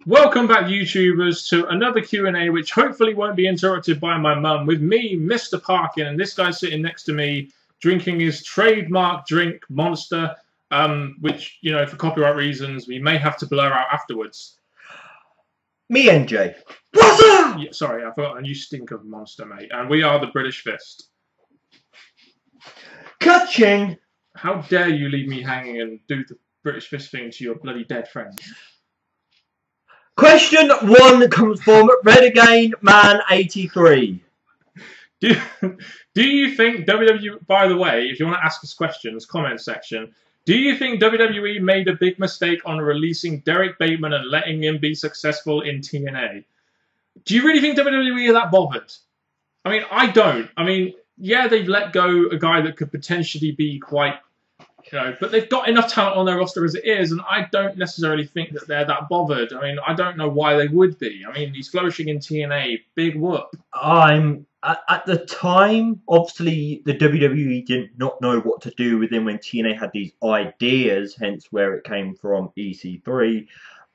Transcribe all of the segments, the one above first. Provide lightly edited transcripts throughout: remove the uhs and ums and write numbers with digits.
Welcome back, YouTubers, to another Q&A, which hopefully won't be interrupted by my mum, with me, Mr. Parkin, and this guy sitting next to me, drinking his trademark drink, Monster, which, you know, for copyright reasons, we may have to blur out afterwards. Me, NJ. What's up? Yeah, sorry, I forgot, and you stink of Monster, mate. And we are the British Fist. Ka-ching! How dare you leave me hanging and do the British Fist thing to your bloody dead friends? Question 1 comes from Renegade Man 83. Do you think WWE, by the way, if you want to ask us questions, comment section, do you think WWE made a big mistake on releasing Derek Bateman and letting him be successful in TNA? Do you really think WWE are that bothered? I mean, I don't. I mean, yeah, they've let go a guy that could potentially be quite, you know, but they've got enough talent on their roster as it is, and I don't necessarily think that they're that bothered. I mean, I don't know why they would be. I mean, he's flourishing in TNA, big whoop. At the time, obviously, the WWE did not know what to do with him when TNA had these ideas, hence where it came from, EC3.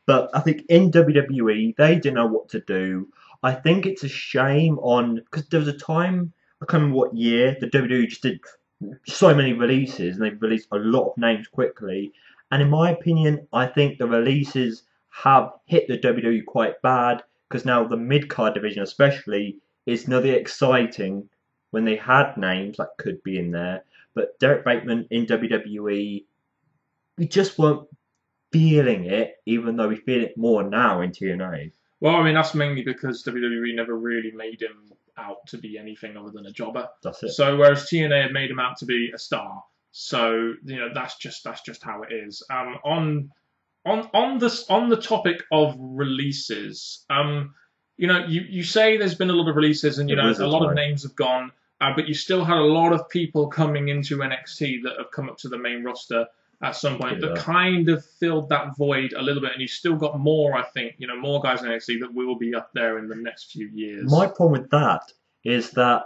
But I think in WWE, they didn't know what to do. I think it's a shame because there was a time, I can't remember what year, the WWE just did so many releases, and they released a lot of names quickly. And in my opinion, I think the releases have hit the WWE quite bad, because now the mid-card division especially is not exciting when they had names that could be in there. But Derek Bateman in WWE, we just weren't feeling it, even though we feel it more now in TNA. Well, I mean, that's mainly because WWE never really made him out to be anything other than a jobber. That's it. So whereas TNA had made him out to be a star, so you know that's just how it is. On the topic of releases, you know, you say there's been a lot of releases, and you know a lot of names have gone, but you still had a lot of people coming into NXT that have come up to the main roster at some point that kind of filled that void a little bit, and you've still got more, I think, you know, more guys in NXT that will be up there in the next few years. My problem with that is that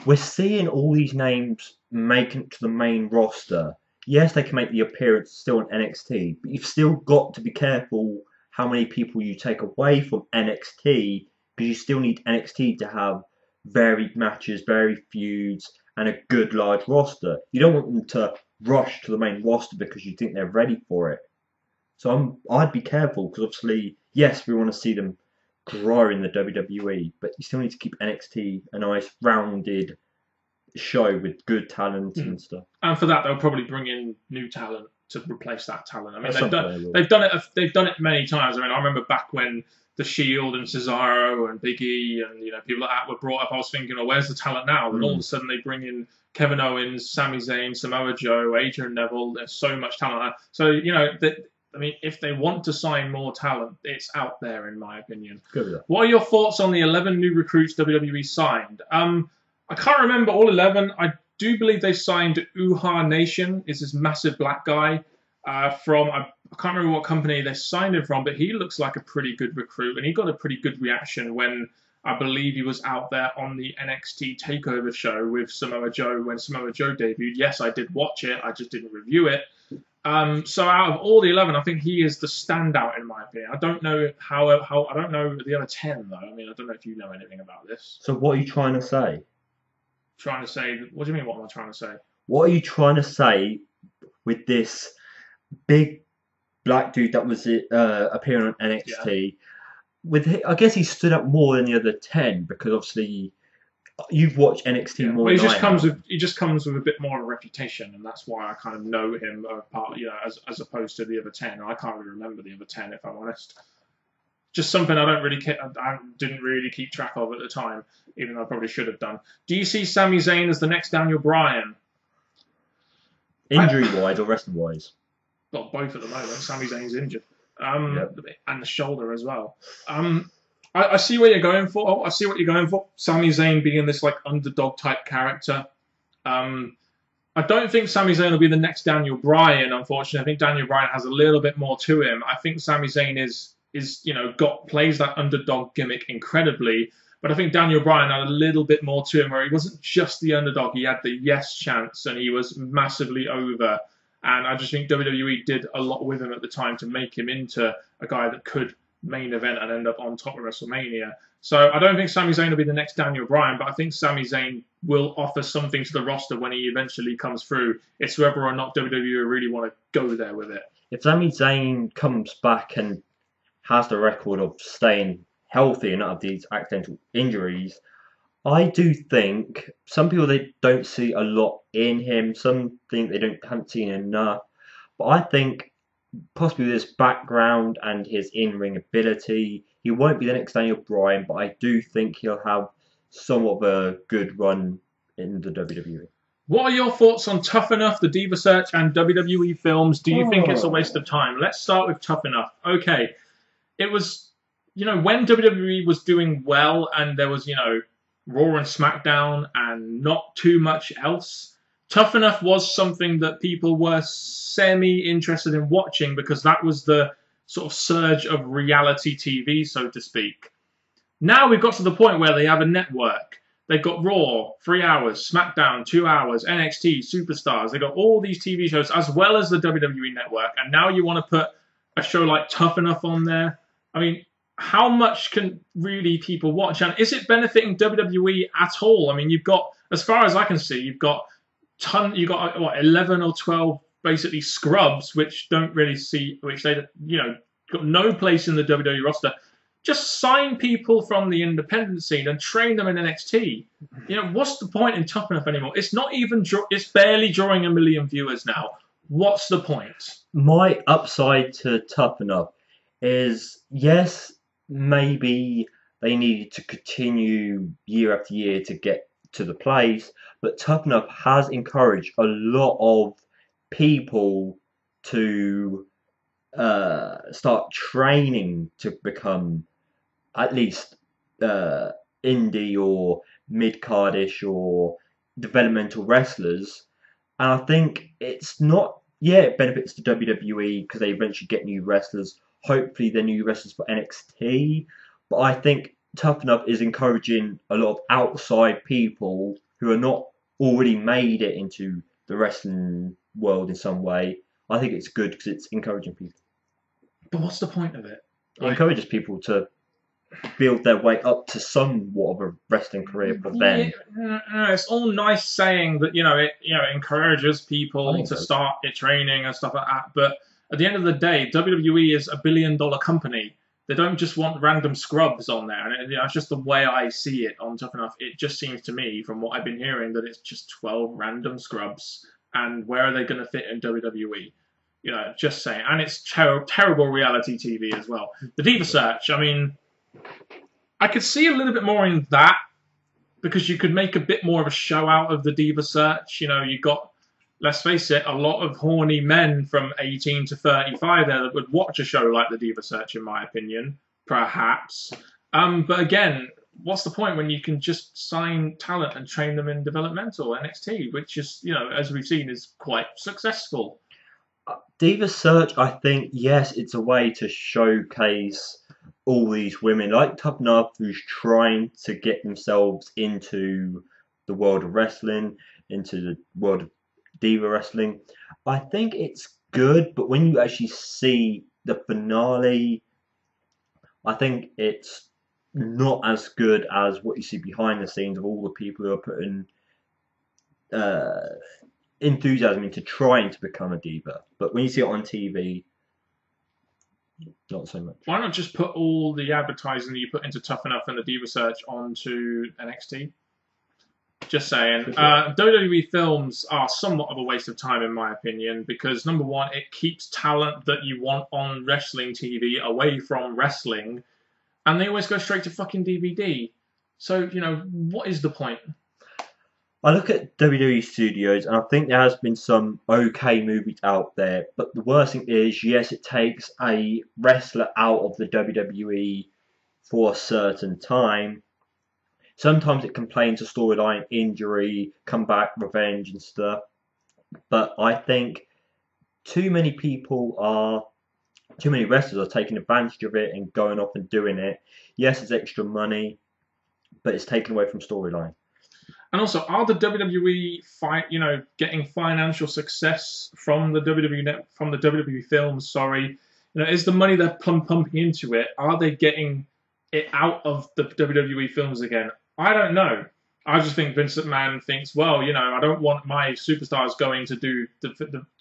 we're seeing all these names making it to the main roster. Yes, they can make the appearance still in NXT, but you've still got to be careful how many people you take away from NXT, because you still need NXT to have varied matches, varied feuds, and a good large roster. You don't want them to rush to the main roster because you think they're ready for it. So I'd be careful, because obviously, yes, we want to see them grow in the WWE, but you still need to keep NXT a nice rounded show with good talent and stuff. And for that, they'll probably bring in new talent to replace that talent. I mean, they've done it many times. I mean, I remember back when The Shield and Cesaro and Big E and, you know, people like that were brought up. I was thinking, oh, where's the talent now? And all of a sudden they bring in Kevin Owens, Sami Zayn, Samoa Joe, Adrian Neville. There's so much talent. So, you know, I mean, if they want to sign more talent, it's out there, in my opinion. Good. What are your thoughts on the 11 new recruits WWE signed? I can't remember all 11. I do believe they signed Uhaa Nation, is this massive black guy from, I can't remember what company they signed him from, but he looks like a pretty good recruit, and he got a pretty good reaction when I believe he was out there on the NXT TakeOver show with Samoa Joe when Samoa Joe debuted. Yes, I did watch it. I just didn't review it. So out of all the 11, I think he is the standout in my opinion. I don't know how I don't know the other 10 though. I mean, I don't know if you know anything about this. So what are you trying to say? Trying to say, what do you mean? What am I trying to say? What are you trying to say with this big black dude that was appearing on NXT? Yeah. I guess he stood up more than the other 10 because obviously you've watched NXT more. Well, he just comes with a bit more of a reputation, and that's why I kind of know him apart, you know, as opposed to the other 10. I can't really remember the other 10 if I'm honest. Just something I didn't really keep track of at the time, even though I probably should have done. Do you see Sami Zayn as the next Daniel Bryan? Injury-wise or wrestling-wise? Well, both at the moment. Sami Zayn's injured. And the shoulder as well. I see what you're going for. I see what you're going for. Sami Zayn being this like underdog type character. I don't think Sami Zayn will be the next Daniel Bryan, unfortunately. I think Daniel Bryan has a little bit more to him. I think Sami Zayn is you know, plays that underdog gimmick incredibly, but I think Daniel Bryan had a little bit more to him, where he wasn't just the underdog, he had the yes chance, and he was massively over. And I just think WWE did a lot with him at the time to make him into a guy that could main event and end up on top of WrestleMania. So I don't think Sami Zayn will be the next Daniel Bryan, but I think Sami Zayn will offer something to the roster when he eventually comes through. It's whether or not WWE really want to go there with it. If Sami Zayn comes back and has the record of staying healthy and not have these accidental injuries, I do think some people they don't see a lot in him. Some think they haven't seen enough. But I think possibly with his background and his in-ring ability, he won't be the next Daniel Bryan. But I do think he'll have somewhat of a good run in the WWE. What are your thoughts on Tough Enough, the Diva Search, and WWE films? Do you think it's a waste of time? Let's start with Tough Enough. Okay, it was, when WWE was doing well and there was, Raw and SmackDown and not too much else, Tough Enough was something that people were semi-interested in watching because that was the sort of surge of reality TV, so to speak. Now we've got to the point where they have a network. They've got Raw, 3 hours, SmackDown, 2 hours, NXT, Superstars. They've got all these TV shows as well as the WWE network. And now you want to put a show like Tough Enough on there? I mean, how much can really people watch? And is it benefiting WWE at all? I mean, you've got, as far as I can see, you've got 11 or 12 basically scrubs, which don't really see, which they, got no place in the WWE roster. Just sign people from the independent scene and train them in NXT. What's the point in Tough Enough anymore? It's not even, it's barely drawing 1 million viewers now. What's the point? My upside to Tough Enough is, yes, maybe they needed to continue year after year to get to the place, but Tough Enough has encouraged a lot of people to start training to become at least indie or mid-cardish or developmental wrestlers. And I think it's not, it benefits the WWE because they eventually get new wrestlers. Hopefully they're new wrestlers for NXT. But I think Tough Enough is encouraging a lot of outside people who are not already made it into the wrestling world in some way. I think it's good because it's encouraging people. But what's the point of it? It encourages people to build their way up to somewhat of a wrestling career for them. It's all nice saying that it encourages people to start training and stuff like that. But at the end of the day, WWE is $1 billion company. They don't just want random scrubs on there, and that's just the way I see it on Tough Enough. It just seems to me, from what I've been hearing, that it's just 12 random scrubs, and where are they going to fit in WWE? Just saying. And it's terrible reality TV as well. The Diva Search, I mean, I could see a little bit more in that because you could make a bit more of a show out of the Diva Search. You got, let's face it, a lot of horny men from 18 to 35 there that would watch a show like the Diva Search, in my opinion, perhaps. But again, what's the point when you can just sign talent and train them in developmental NXT, which is, as we've seen, is quite successful. Diva Search, I think, yes, it's a way to showcase all these women like Tough Enough who's trying to get themselves into the world of wrestling, into the world of Diva wrestling. I think it's good, but when you actually see the finale, I think it's not as good as what you see behind the scenes of all the people who are putting enthusiasm into trying to become a diva. But when you see it on TV, not so much. Why not just put all the advertising that you put into Tough Enough and the Diva Search onto NXT? Just saying. WWE films are somewhat of a waste of time, in my opinion, because, number one, it keeps talent that you want on wrestling TV away from wrestling, and they always go straight to fucking DVD. So, what is the point? I look at WWE Studios and I think there has been some okay movies out there, but the worst thing is, yes, it takes a wrestler out of the WWE for a certain time. Sometimes it complains of storyline, injury, comeback, revenge and stuff. But I think too many wrestlers are taking advantage of it and going off and doing it. Yes, it's extra money, but it's taken away from storyline. And also, are the WWE getting financial success from the WWE films? Sorry, You know, is the money they're pumping into it, are they getting it out of the WWE films again? I don't know. I just think Vince McMahon thinks, well, you know, I don't want my superstars going to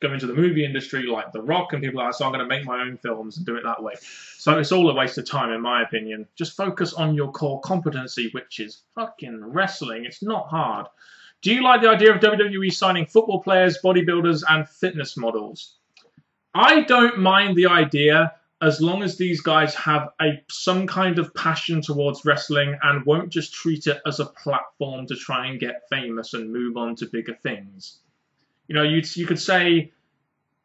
go into the movie industry like The Rock and people like that, so I'm going to make my own films and do it that way. So it's all a waste of time, in my opinion. Just focus on your core competency, which is fucking wrestling. It's not hard. Do you like the idea of WWE signing football players, bodybuilders, and fitness models? I don't mind the idea, as long as these guys have some kind of passion towards wrestling and won't just treat it as a platform to try and get famous and move on to bigger things. You know, you could say,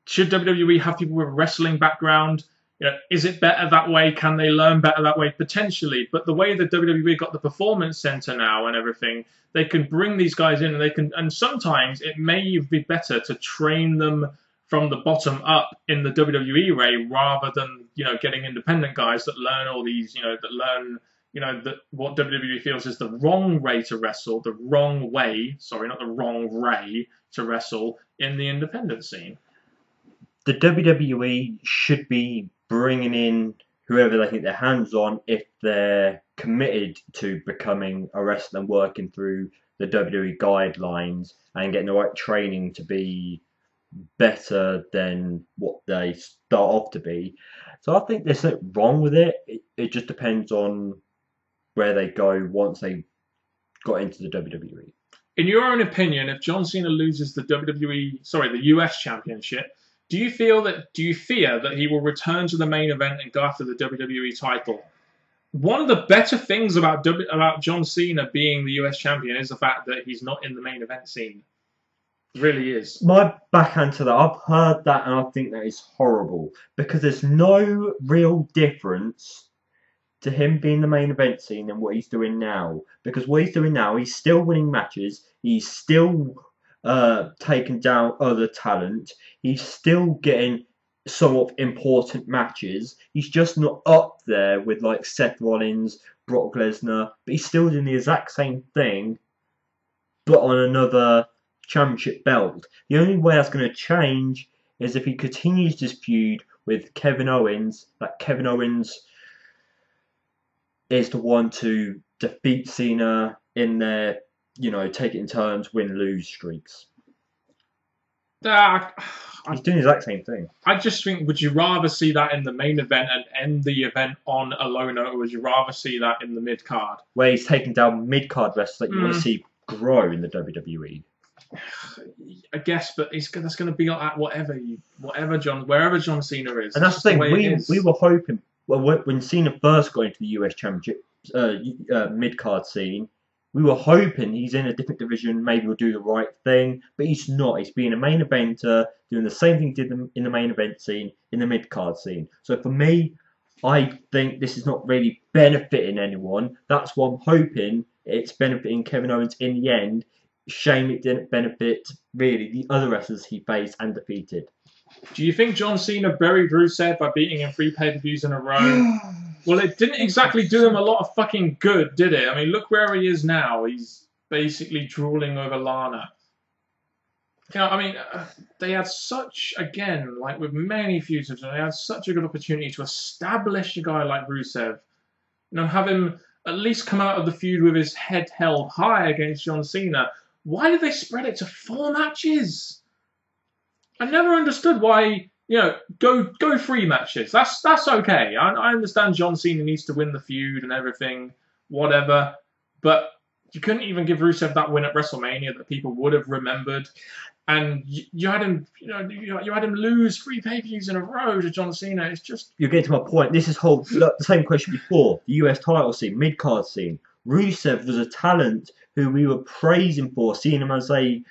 should WWE have people with a wrestling background? You know, is it better that way? Can they learn better that way? Potentially. But the way that WWE got the Performance Center now and everything, they can bring these guys in and sometimes it may be better to train them from the bottom up in the WWE way, rather than, you know, getting independent guys that learn all these, that what WWE feels is the wrong way to wrestle, the wrong way, sorry, not the wrong way to wrestle in the independent scene. The WWE should be bringing in whoever they think their hands on if they're committed to becoming a wrestler and working through the WWE guidelines and getting the right training to be better than what they start off to be. So I think there's something wrong with it. It just depends on where they go once they got into the WWE. In your own opinion, if John Cena loses the the US Championship, do you fear that he will return to the main event and go after the WWE title? One of the better things about John Cena being the US champion is the fact that he's not in the main event scene. Really is. My backhand to that, I've heard that and I think that is horrible because there's no real difference to him being the main event scene and what he's doing now. Because what he's doing now, he's still winning matches, he's still taking down other talent, he's still getting somewhat important matches. He's just not up there with like Seth Rollins, Brock Lesnar, but he's still doing the exact same thing, but on another championship belt. The only way that's going to change is if he continues this feud with Kevin Owens, that Kevin Owens is the one to defeat Cena in their, take it in turns, win-lose streaks. He's doing the exact same thing. I just think, would you rather see that in the main event and end the event on a low note, or would you rather see that in the mid-card? Where he's taking down mid-card wrestlers that you want to see grow in the WWE. I guess, but that's going to be like wherever John Cena is. And that's the thing, we were hoping, when Cena first got into the US Championship mid-card scene, we were hoping he's in a different division, maybe he'll do the right thing, but he's not. He's being a main eventer, doing the same thing he did in the main event scene, in the mid-card scene. So for me, I think this is not really benefiting anyone. That's what I'm hoping it's benefiting Kevin Owens in the end. Shame it didn't benefit, really, the other wrestlers he faced and defeated. Do you think John Cena buried Rusev by beating him 3 pay-per-views in a row? Well, it didn't exactly do him a lot of fucking good, did it? I mean, look where he is now. He's basically drooling over Lana. They had such, again, like with many feuds, they had such a good opportunity to establish a guy like Rusev. Have him at least come out of the feud with his head held high against John Cena. Why did they spread it to 4 matches? I never understood why, go 3 matches. That's okay. I understand John Cena needs to win the feud and everything, whatever. But you couldn't even give Rusev that win at WrestleMania that people would have remembered. And you had him, you had him lose 3 pay-per-views in a row to John Cena. It's just... You get to my point. This is the same question before. The US title scene, mid-card scene. Rusev was a talent who we were praising for, seeing him as a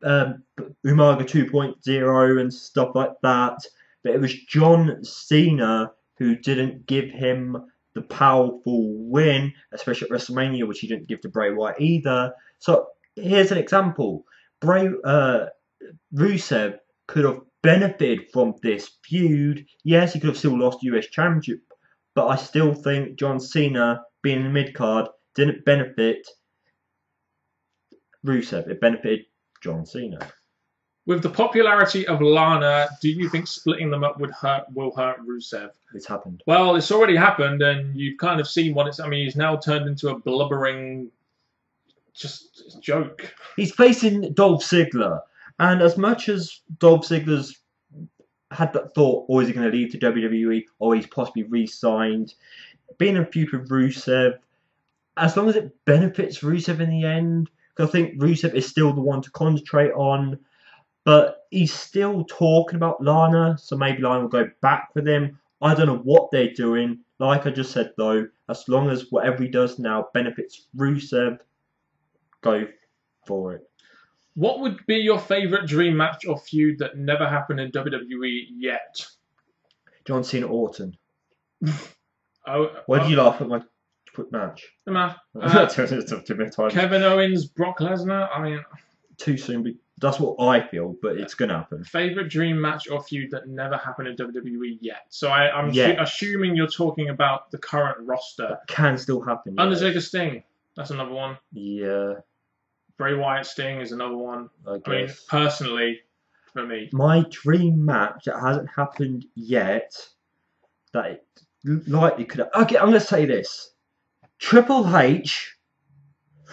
Umaga 2.0 and stuff like that. But it was John Cena who didn't give him the powerful win, especially at WrestleMania, which he didn't give to Bray Wyatt either. So here's an example. Rusev could have benefited from this feud. Yes, he could have still lost US Championship, but I still think John Cena being in the mid-card didn't benefit Rusev. It benefited John Cena. With the popularity of Lana, do you think splitting them up will hurt Rusev? It's happened. Well, it's already happened, and you've kind of seen what it's. I mean, he's now turned into a blubbering, just joke. He's facing Dolph Ziggler, and as much as Dolph Ziggler's had that thought, or is he going to leave to WWE, or he's possibly re-signed, being a feud with Rusev, as long as it benefits Rusev in the end, because I think Rusev is still the one to concentrate on, but he's still talking about Lana, so maybe Lana will go back with him. I don't know what they're doing. Like I just said, though, as long as whatever he does now benefits Rusev, go for it. What would be your favourite dream match or feud that never happened in WWE yet? John Cena Orton. Oh, Why did you laugh at my quick match? Kevin Owens, Brock Lesnar. I mean, too soon. That's what I feel, but it's going to happen. Favourite dream match or feud that never happened in WWE yet? So I'm Yet. assuming you're talking about the current roster. Can still happen. Yeah. Undertaker Sting. That's another one. Yeah. Bray Wyatt Sting is another one. I mean, guess. personally, for me. My dream match that hasn't happened yet, that it likely could have. Okay, I'm going to say this. Triple H.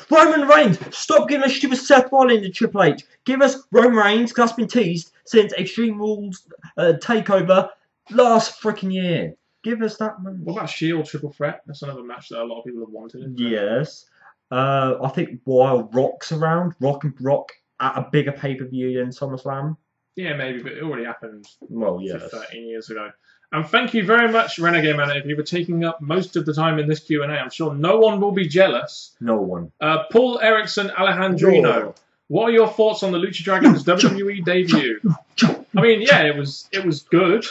Roman Reigns! Stop giving us stupid Seth Rollins to Triple H. Give us Roman Reigns, because that's been teased since Extreme Rules takeover last freaking year. Give us that match. What about Shield Triple Threat? That's another match that a lot of people have wanted. Yes. I think while Rock's around, Rock and Brock at a bigger pay-per-view than SummerSlam. Yeah, maybe, but it already happened. Well, yes. 13 years ago. And thank you very much, Renegade Man, if you were taking up most of the time in this Q&A. I'm sure no one will be jealous. No one. Paul Erickson Alejandrino. Whoa. What are your thoughts on the Lucha Dragons WWE debut? I mean, yeah, it was good.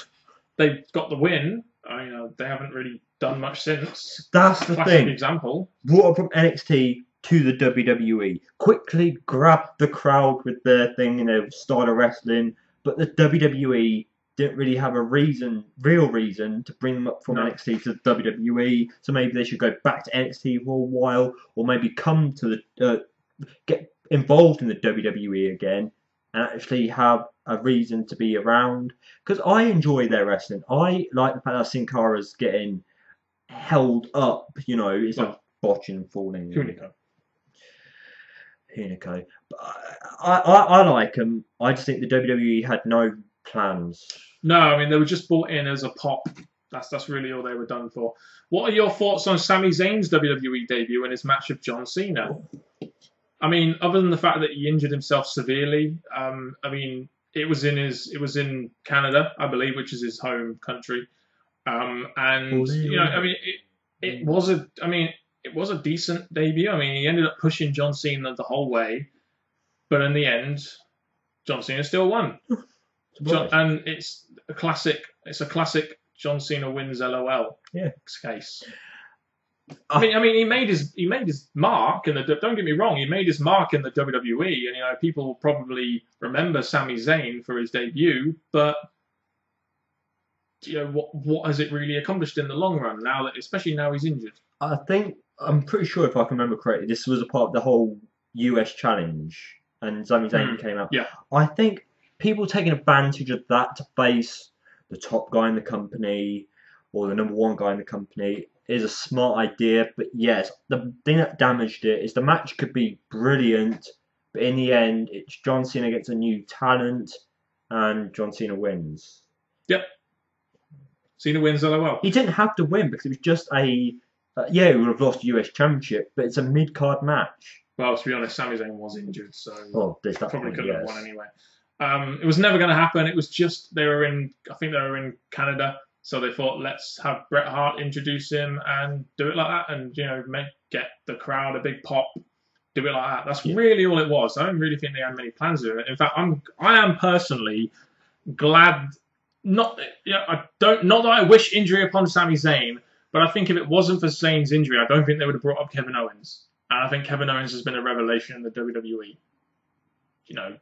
They got the win. They haven't really done much since. That's the Classic thing. example. Brought up from NXT to the WWE. Quickly grabbed the crowd with their thing, style of wrestling. But the WWE didn't really have a real reason to bring them up from NXT to the WWE. So maybe they should go back to NXT for a while, or maybe come to the get involved in the WWE again and actually have a reason to be around. Because I enjoy their wrestling. I like the fact that Sin Cara's getting held up. It's not botching and falling. Hunico. But I like them. I just think the WWE had no plans. No, I mean, they were just brought in as a pop. That's really all they were done for. What are your thoughts on Sami Zayn's WWE debut and his match with John Cena? I mean, other than the fact that he injured himself severely, I mean, it was in Canada, I believe, which is his home country. It was a decent debut. I mean, he ended up pushing John Cena the whole way, but in the end, John Cena still won. And it's a classic John Cena wins LOL case. I mean, he made his mark in the. Don't get me wrong, he made his mark in the WWE, and people probably remember Sami Zayn for his debut, but what has it really accomplished in the long run? Especially now he's injured. I'm pretty sure, if I can remember correctly, this was a part of the whole US challenge, and Sami Zayn came out. Yeah, I think people taking advantage of that to face the top guy in the company or the number one guy in the company is a smart idea. But yes, the thing that damaged it is the match could be brilliant, but in the end, it's John Cena gets a new talent and John Cena wins. Yep. Cena wins LOL. He didn't have to win because it was just he would have lost the US Championship, but it's a mid-card match. Well, to be honest, Sami Zayn was injured, so probably couldn't have won anyway. It was never going to happen. It was just I think they were in Canada, so they thought, let's have Bret Hart introduce him and do it like that, and get the crowd a big pop, do it like that. That's really all it was. I don't really think they had many plans of it. In fact, I am personally glad. Not that I wish injury upon Sami Zayn, but I think if it wasn't for Zayn's injury, I don't think they would have brought up Kevin Owens. And I think Kevin Owens has been a revelation in the WWE.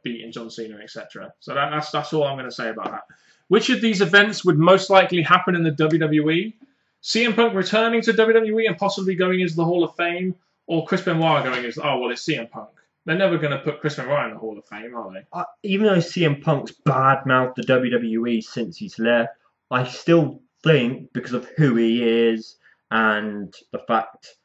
Beating John Cena, etc. So that's all I'm going to say about that. Which of these events would most likely happen in the WWE? CM Punk returning to WWE and possibly going into the Hall of Fame, or Chris Benoit going as, it's CM Punk. They're never going to put Chris Benoit in the Hall of Fame, are they? Even though CM Punk's badmouthed the WWE since he's left, I still think because of who he is and the fact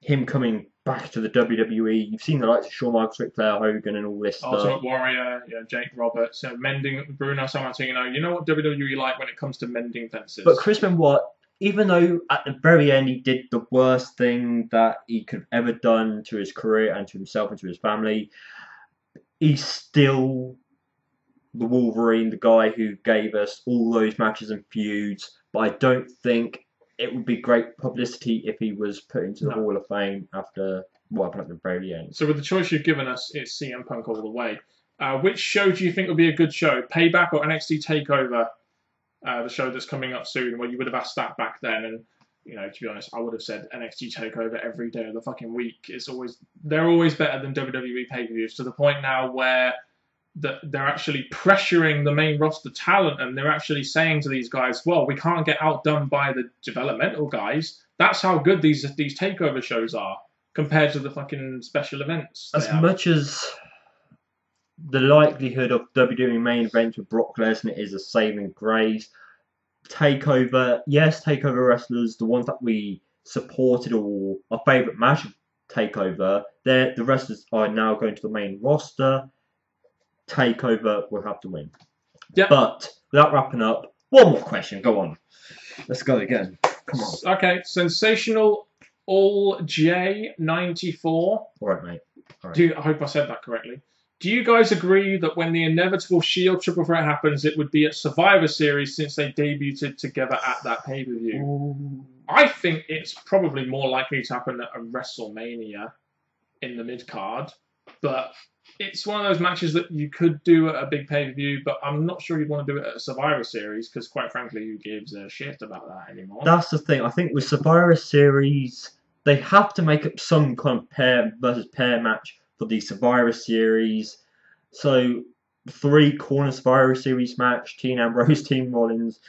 him coming back to the WWE, you've seen the likes of Shawn Michaels, Ric Flair, Hogan, and all this Ultimate stuff. Warrior, Jake Roberts, mending Bruno Sammartino. You know what WWE like when it comes to mending fences. But Chris Benoit, even though at the very end he did the worst thing that he could have ever done to his career and to himself and to his family, he's still the Wolverine, the guy who gave us all those matches and feuds. But I don't think it would be great publicity if he was put into the Hall of Fame after what happened at the very end. So with the choice you've given us, it's CM Punk all the way. Which show do you think would be a good show? Payback or NXT TakeOver? The show that's coming up soon. Well, you would have asked that back then, and to be honest, I would have said NXT TakeOver every day of the fucking week. They're always better than WWE pay-per-views, to the point now where they're actually pressuring the main roster talent, and they're actually saying to these guys, well, we can't get outdone by the developmental guys. That's how good these takeover shows are compared to the fucking special events. As much as the likelihood of WWE main events with Brock Lesnar is a saving grace, TakeOver, yes, TakeOver wrestlers, the ones that we supported or our favourite match of TakeOver, the wrestlers are now going to the main roster. TakeOver will have to win. Yep. But without wrapping up, one more question. Go on. Let's go again. Come on. Okay, Sensational All J94. All right, mate. All right. I hope I said that correctly. Do you guys agree that when the inevitable Shield triple threat happens, it would be at Survivor Series since they debuted together at that pay-per-view? I think it's probably more likely to happen at a WrestleMania in the mid-card, but it's one of those matches that you could do at a big pay-per-view, but I'm not sure you'd want to do it at a Survivor Series because, quite frankly, who gives a shit about that anymore? That's the thing. I think with Survivor Series, they have to make up some kind of pair versus pair match for the Survivor Series. So, 3-corner Survivor Series match, Dean Ambrose, Team Rollins,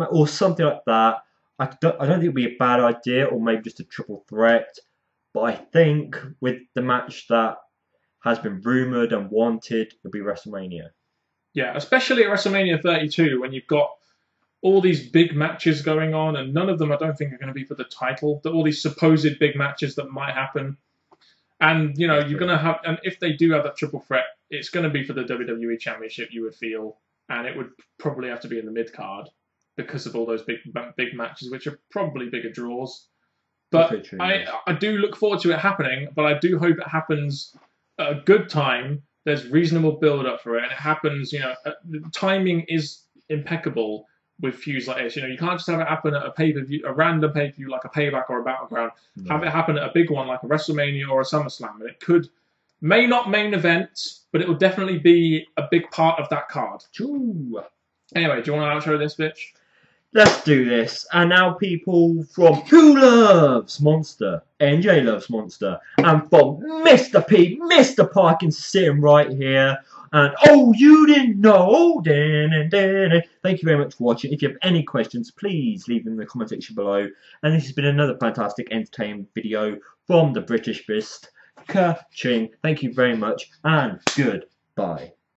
or something like that. I don't think it would be a bad idea, or maybe just a triple threat. But I think with the match that has been rumoured and wanted, it'll be WrestleMania. Yeah, especially at WrestleMania 32, when you've got all these big matches going on, and none of them I don't think are going to be for the title. All these supposed big matches that might happen. And, you're going to have, and if they do have that triple threat, it's going to be for the WWE Championship, you would feel, and it would probably have to be in the mid-card because of all those big matches, which are probably bigger draws. But true, I do look forward to it happening, but I do hope it happens at a good time. There's reasonable build-up for it, and it happens, the timing is impeccable with feuds like this. You can't just have it happen at a pay-per-view, a random pay-per-view like a Payback or a Battleground. No. Have it happen at a big one like a WrestleMania or a SummerSlam, and it may not main event, but it will definitely be a big part of that card. Ooh. Anyway, do you want to outro this, bitch? Let's do this. And now people from Who Loves Monster, NJ Loves Monster, and from Mr. P, Mr. Parkins sitting right here. And oh, you didn't know. Thank you very much for watching. If you have any questions, please leave them in the comment section below. And this has been another fantastic entertainment video from the British Fist. Ka-ching. Thank you very much, and goodbye.